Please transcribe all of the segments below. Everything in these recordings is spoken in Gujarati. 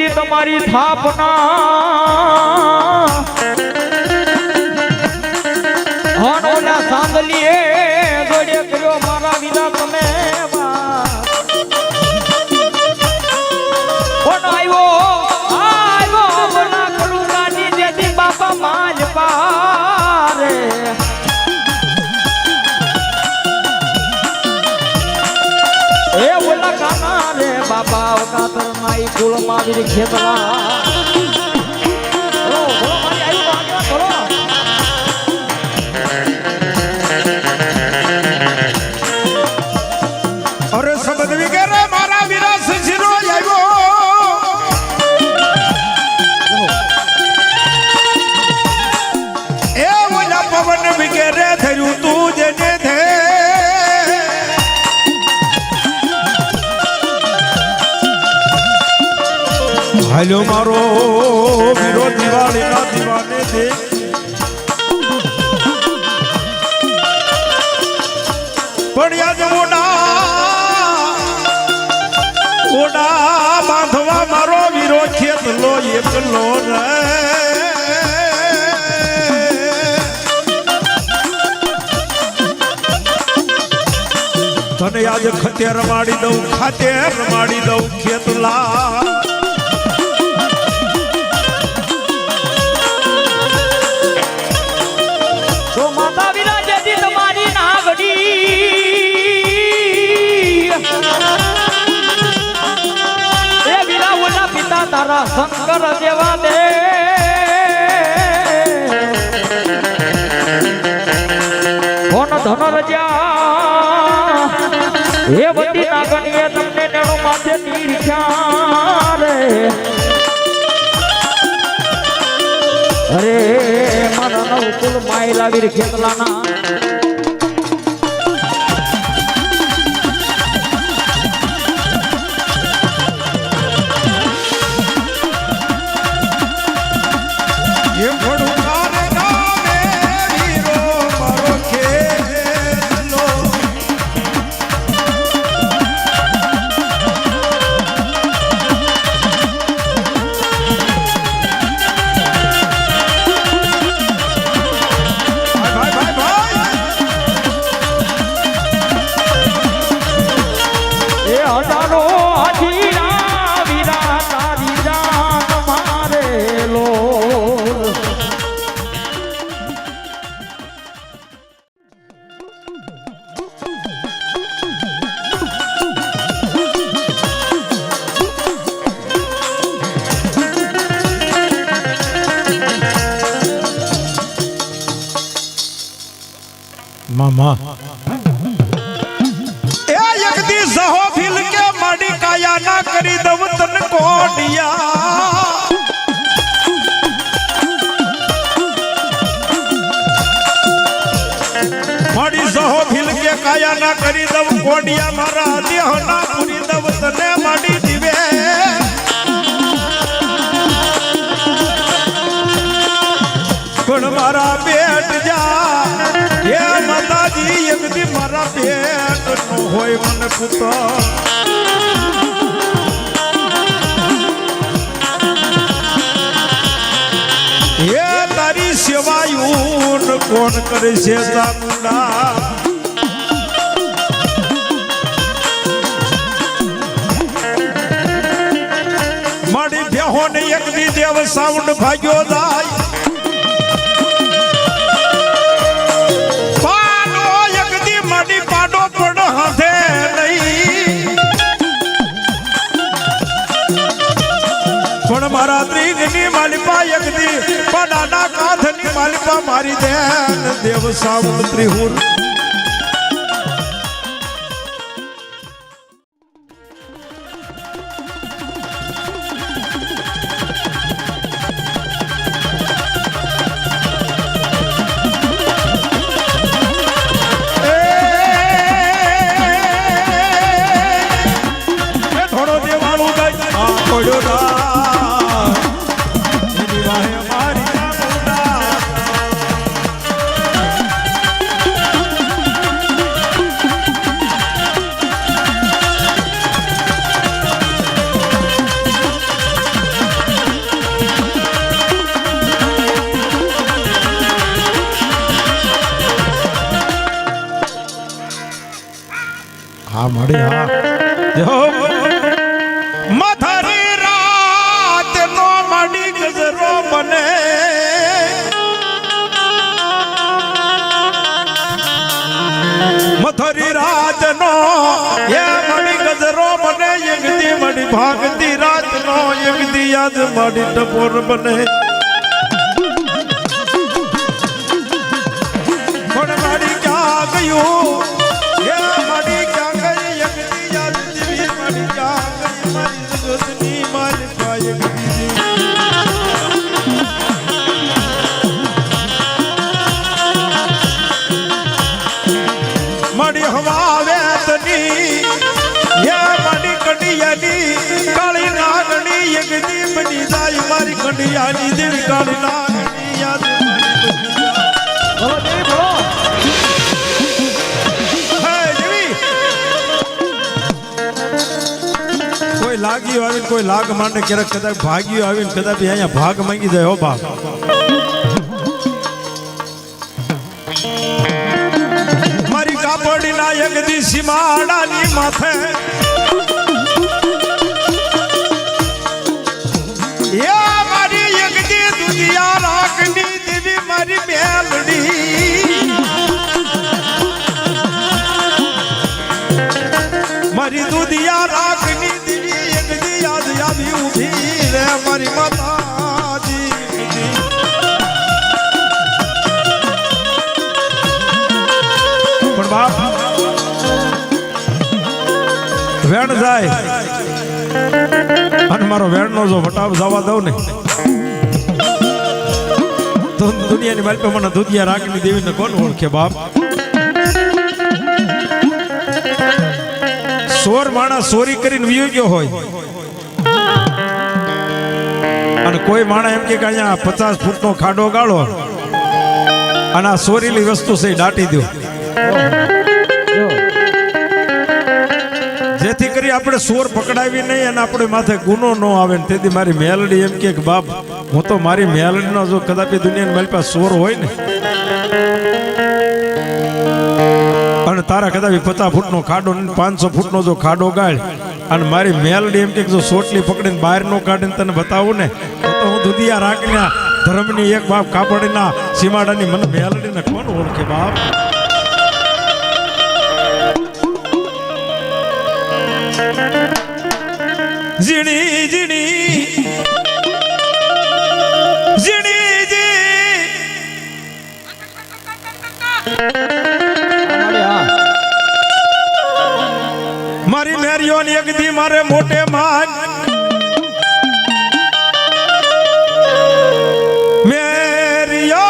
જેથી તમારી થાપના હનોલા સાંદલીએ જોડે કર્યો મારા વિના તમે માલ પારે એ ઓલા કાના રે બાબા અવકાતર માઈ કુળ માવી ખેતલા બોલો બોલો મારી આયુ આગળ બોલો અરે શબ્દ વિગેરે મારા વિરાસ જીરો આવ્યો પવન વિગેરે થયું તું જેને થે હાલો મારો વીરો દિવાળીના દીવાને દે પડ્યા જ ઓડા બાંધવા મારો વીરો ખેતલો એકલો રે તને આજ ખતે રમાડી દઉં ખાતે રમાડી દઉં ખેતલા તો માતા વિના જેથી તમારી નાગડી એ વિના ઓલા પિતા તારા શંકર દેવા દે કોણ ધન રજા હે વતી નાગણીએ તમને નેણો માથે તીર્ખ્યા રે અરે મારા નવ કુલ માયલા વીર ખેતલાના એ ભડું કારે નામે વીરો મારો ખેતલો હજારો હાજીરા વીરા તારી જાન મારેલો મામા સહો ફિલ કે માડી કાયા ના કરી દવ તન કોડિયા માડી સહો ફિલ કે કાયા ના કરી દવ કોડિયા મારા દેહ ના પૂરી દવ તને માડી દીવે પણ મારા પેટ જા હે માતાજી એક દી મારા પેટ નો હોય મને પુત્ર હે તારી સેવાયું કોણ કરે છે ચામુંડા મારી બેહો ને એક દી દેવ સાઉન્ડ ભાગ્યો જાય પાડો પણ હાથે નહીં પણ મારા ત્રીજની માલિપા એકદી પાડાના કાથની માલિપા મારી દેન દેવ સાવણ ત્રિહુર હા મળી હા જો મથરી રાત નો મડી ગજરો બને મથરી રાત નો એ મડી ગજરો બને યગદી મડી ભાગતી રાત નો યગદી યાદ મડી ટપોર બને પણ મડી ક્યાં ગયું એ મડી ક્યાં ગઈ યગદી યાદ દીવી મડી ક્યાં ગઈ મારી જગતની માલિકા યગદી મડી હવાવે તની એ મડી કડિયાની કાળી નાગણી યગદી બની જાય મારી કડિયાની દેવી કાળી નાગણી યાદ બોલો દેવી બોલો. હે દેવી કોઈ લાગ્યું આવીને કોઈ લાગ માંડે ક્યારેક કદાચ ભાગ્યું આવીને કદાચ અહીંયા ભાગ માંગી જાય હો બાપ મારી કાપડી ના યગદી સીમાડાની માથે એ મારી યગદી દુનિયા રાખની દેવી મારી મેલડી મારી દુનિયા રાખની દેવી યગદી યાદ આવી ઊભી રે મારી માતાજી પણ બાપ વેણ જાય અને મારો વેણનો જો વટાવ જવા દઉં ને તો દુનિયાની મારી પર મને દુધિયા રાખની દેવીને કોણ ઓળખે બાપ સોર માણસ ચોરી કરીને વિયો ગયો હોય અને કોઈ માણસ એમ કે અહીંયા 50 ફૂટનો ખાડો ગાળો અને આ ચોરીલી વસ્તુ છે દાટી દો જેથી કરી આપણે સોર પકડાવી નહીં અને આપણે માથે ગુનો ન આવે ને તેથી મારી મેલડી એમ કે બાપ હું તો મારી મેલડીનો જો કદાચ દુનિયાની મારી પાસે સોર હોય ને અને તારા કદાચ 50 ફૂટનો ખાડો 500 ફૂટનો જો ખાડો ગાળ અને મારી મેલડી એમ કે જો સોટલી પકડીને બહાર નો કાઢીને તને બતાવું ને તો હું દુધિયા રાખના ધર્મની એક બાપ કાપડીના સીમાડાની મને મેલડીને કોણ ઓળખે બાપ ઝીણી ઝીણી ઝીણી મારી મેરીઓની એકદી મારે મોટે માન મેરીઓ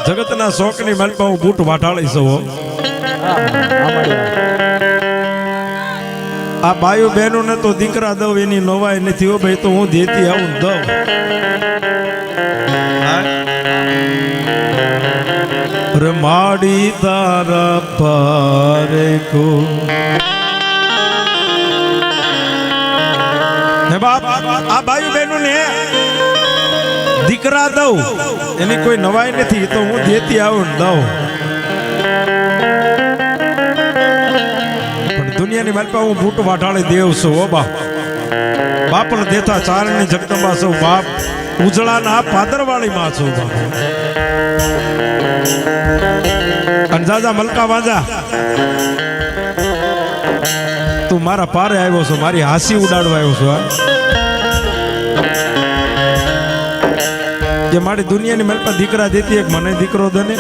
જગતના શોકની માલપા હું બૂટ વાટાળી છું આ બાયુ બહેનો ને તો દીકરા દઉં એની નવાઈ નથી હો ભાઈ તો હું દેતી આવું દઉં માડી તારા પારે કો બાપ આ બાયુ બહેનો ને દીકરા દઉં એની કોઈ નવાઈ નથી તો હું દેતી આવું દઉં પણ દુનિયાની માલપા હું બૂટ વાટાળી દેવ છું ઓ બાપ બાપને દેતા ચારણની જગદંબા છું બાપ ઉજળાના પાદરવાળી માં છું બાપ અને જાજા મલકા વાજા તું મારા પારે આવ્યો છો મારી હાસી ઉડાડવા આવ્યો છો કે મારી દુનિયાની માલપા દીકરા દેતી એક મને દીકરો દને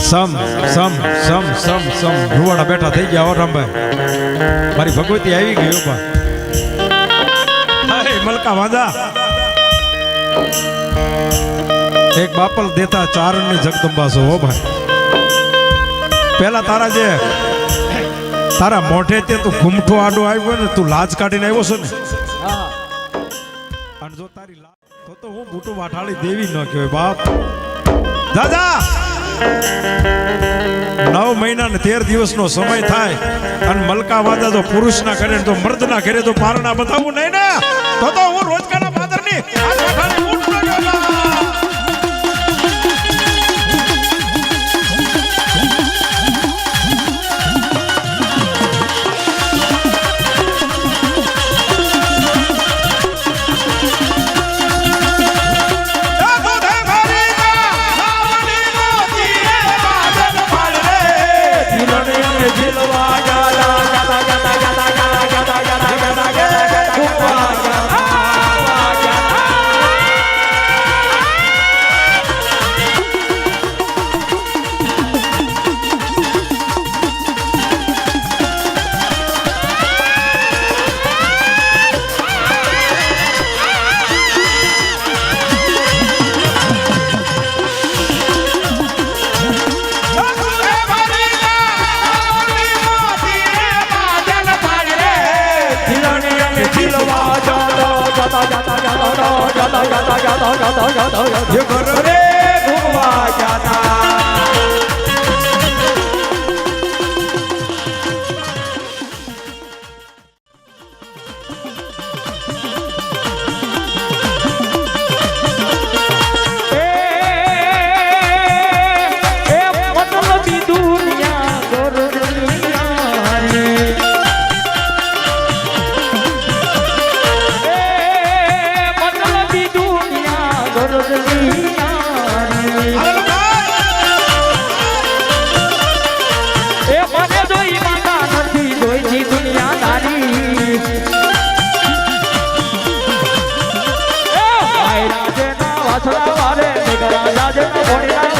સમ સમ સમ સમ સમ રૂવાડા બેઠા થઈ ગયા રામભાઈ મારી ભગવતી આવી ગઈ બા અરે મલકા વાંદા એક બાપલ દેતા ચારણની જગદંબા છો હો ભાઈ પેલા તારા મોઢે તે તું ઘૂમઠો આડો આવ્યો ને તું લાજ કાઢીને આવ્યો છો ને અને જો તારી તો હું બુટુ વાઠાળી દેવી ન કહેવાય બાપ. દાદા 9 મહિના ને 13 દિવસનો સમય થાય અને મલકા વાદા તો પુરુષના કરે તો મર્દના ઘરે તો પારણા બતાવવું નહીં ને તો હું રોજગારના પાદરની આ વાઠાળી ઊંટ ન કહેવાય. ये घर रे घुमवा जाता વારે